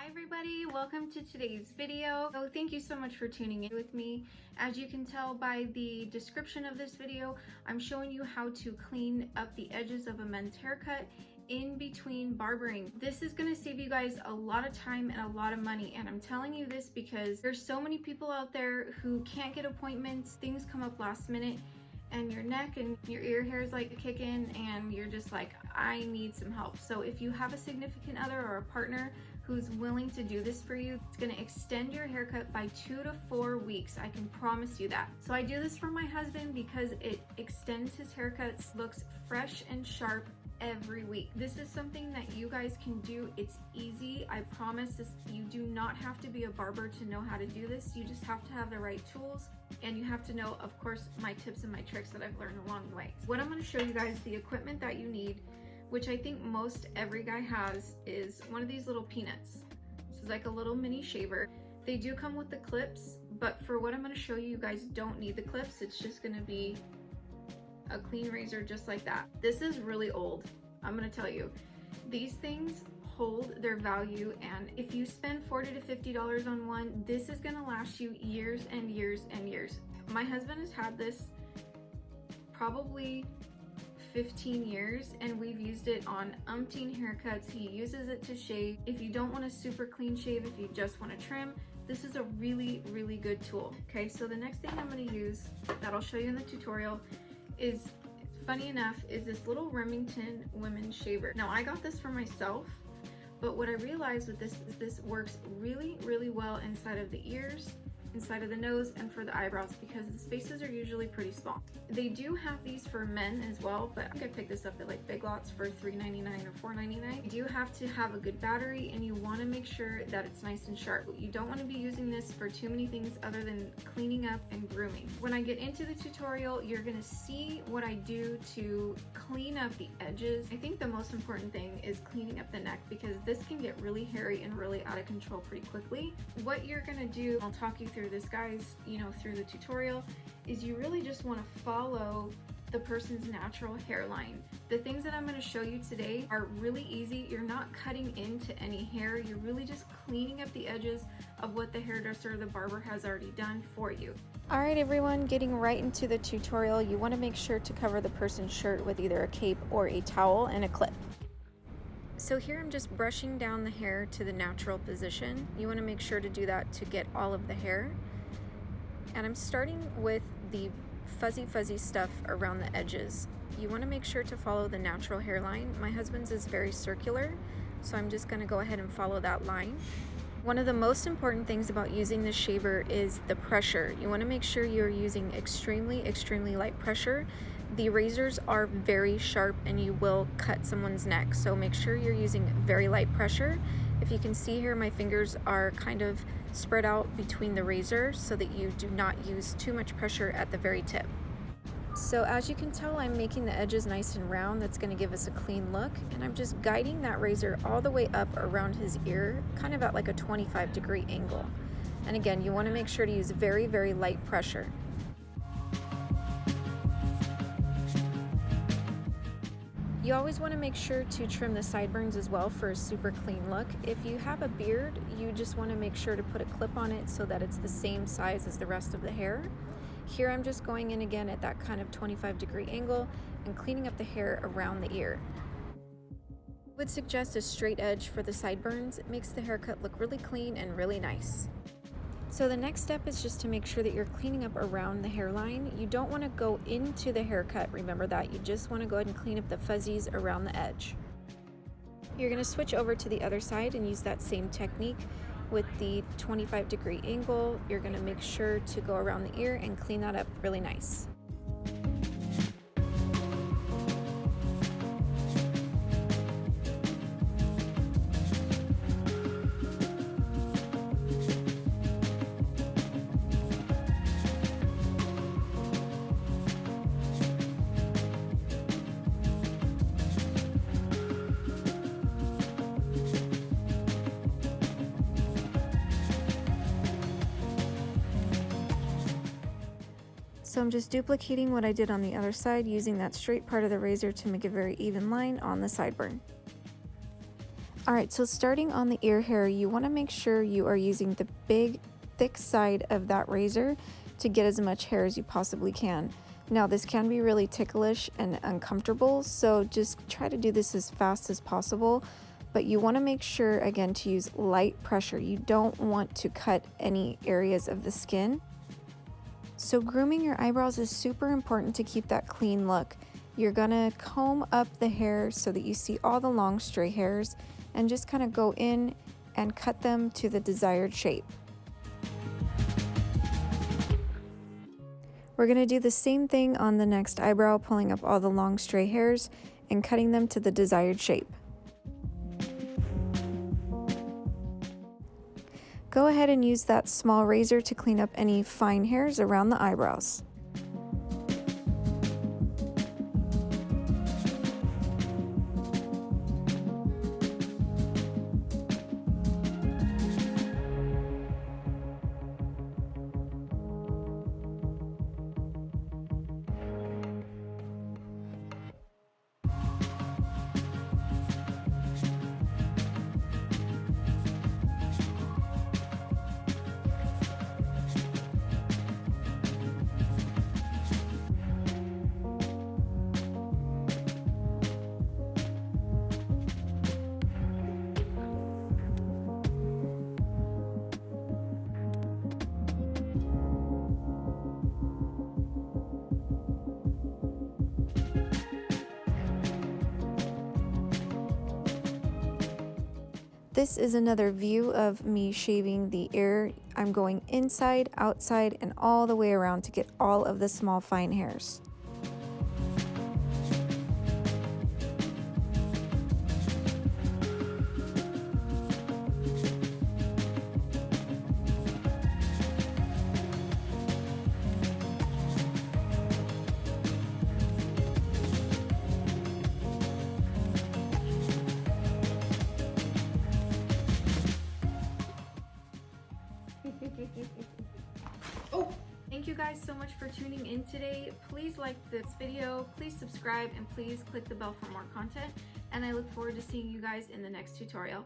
Hi everybody, welcome to today's video. So thank you so much for tuning in with me. As you can tell by the description of this video, I'm showing you how to clean up the edges of a men's haircut in between barbering. This is going to save you guys a lot of time and a lot of money, and I'm telling you this because there's so many people out there who can't get appointments, things come up last minute, and your neck and your ear hairs like kick in and you're just like, I need some help. So if you have a significant other or a partner who's willing to do this for you, it's gonna extend your haircut by 2 to 4 weeks. I can promise you that. So I do this for my husband because it extends his haircuts, looks fresh and sharp every week. This is something that you guys can do. It's easy. I promise this. You do not have to be a barber to know how to do this. You just have to have the right tools, and you have to know, of course, my tips and my tricks that I've learned along the way. What I'm going to show you guys, the equipment that you need, which I think most every guy has, is one of these little peanuts. This is like a little mini shaver. They do come with the clips, but for what I'm going to show you, you guys don't need the clips. It's just going to be a clean razor just like that. This is really old. I'm going to tell you, these things hold their value, and if you spend $40 to $50 on one, this is going to last you years and years and years. My husband has had this probably 15 years, and we've used it on umpteen haircuts. He uses it to shave. If you don't want a super clean shave, if you just want to trim, this is a really, really good tool. Okay, so the next thing I'm going to use that I'll show you in the tutorial is, funny enough, is this little Remington women's shaver. Now I got this for myself, but what I realized with this is this works really, really well inside of the ears, inside of the nose, and for the eyebrows, because the spaces are usually pretty small. They do have these for men as well, but I think I picked this up at like Big Lots for $3.99 or $4.99. You do have to have a good battery, and you want to make sure that it's nice and sharp. You don't want to be using this for too many things other than cleaning up and grooming. When I get into the tutorial, you're going to see what I do to clean up the edges. I think the most important thing is cleaning up the neck, because this can get really hairy and really out of control pretty quickly. What you're going to do, I'll talk you through this, guys, through the tutorial, is you really just want to follow the person's natural hairline. The things that I'm going to show you today are really easy. You're not cutting into any hair. You're really just cleaning up the edges of what the hairdresser or the barber has already done for you. Alright everyone, getting right into the tutorial, you want to make sure to cover the person's shirt with either a cape or a towel and a clip. So here I'm just brushing down the hair to the natural position. You want to make sure to do that to get all of the hair. And I'm starting with the fuzzy stuff around the edges. You want to make sure to follow the natural hairline. My husband's is very circular, so I'm just going to go ahead and follow that line. One of the most important things about using this shaver is the pressure. You want to make sure you're using extremely light pressure. The razors are very sharp and you will cut someone's neck, so make sure you're using very light pressure. If you can see here, my fingers are kind of spread out between the razor so that you do not use too much pressure at the very tip. So as you can tell, I'm making the edges nice and round. That's going to give us a clean look, and I'm just guiding that razor all the way up around his ear, kind of at like a 25-degree angle. And again, you want to make sure to use very light pressure. You always want to make sure to trim the sideburns as well for a super clean look. If you have a beard, you just want to make sure to put a clip on it so that it's the same size as the rest of the hair. Here I'm just going in again at that kind of 25-degree angle and cleaning up the hair around the ear. I would suggest a straight edge for the sideburns. It makes the haircut look really clean and really nice. So the next step is just to make sure that you're cleaning up around the hairline. You don't want to go into the haircut, remember that. You just want to go ahead and clean up the fuzzies around the edge. You're going to switch over to the other side and use that same technique with the 25-degree angle. You're going to make sure to go around the ear and clean that up really nice. So I'm just duplicating what I did on the other side, using that straight part of the razor to make a very even line on the sideburn. Alright, so starting on the ear hair, you want to make sure you are using the big, thick side of that razor to get as much hair as you possibly can. Now, this can be really ticklish and uncomfortable, so just try to do this as fast as possible. But you want to make sure, again, to use light pressure. You don't want to cut any areas of the skin. So grooming your eyebrows is super important to keep that clean look. You're gonna comb up the hair so that you see all the long stray hairs and just kind of go in and cut them to the desired shape. We're gonna do the same thing on the next eyebrow, pulling up all the long stray hairs and cutting them to the desired shape. Go ahead and use that small razor to clean up any fine hairs around the eyebrows. This is another view of me shaving the ear. I'm going inside, outside, and all the way around to get all of the small fine hairs. Oh, thank you guys so much for tuning in today. Please like this video, please subscribe, and please click the bell for more content. And I look forward to seeing you guys in the next tutorial.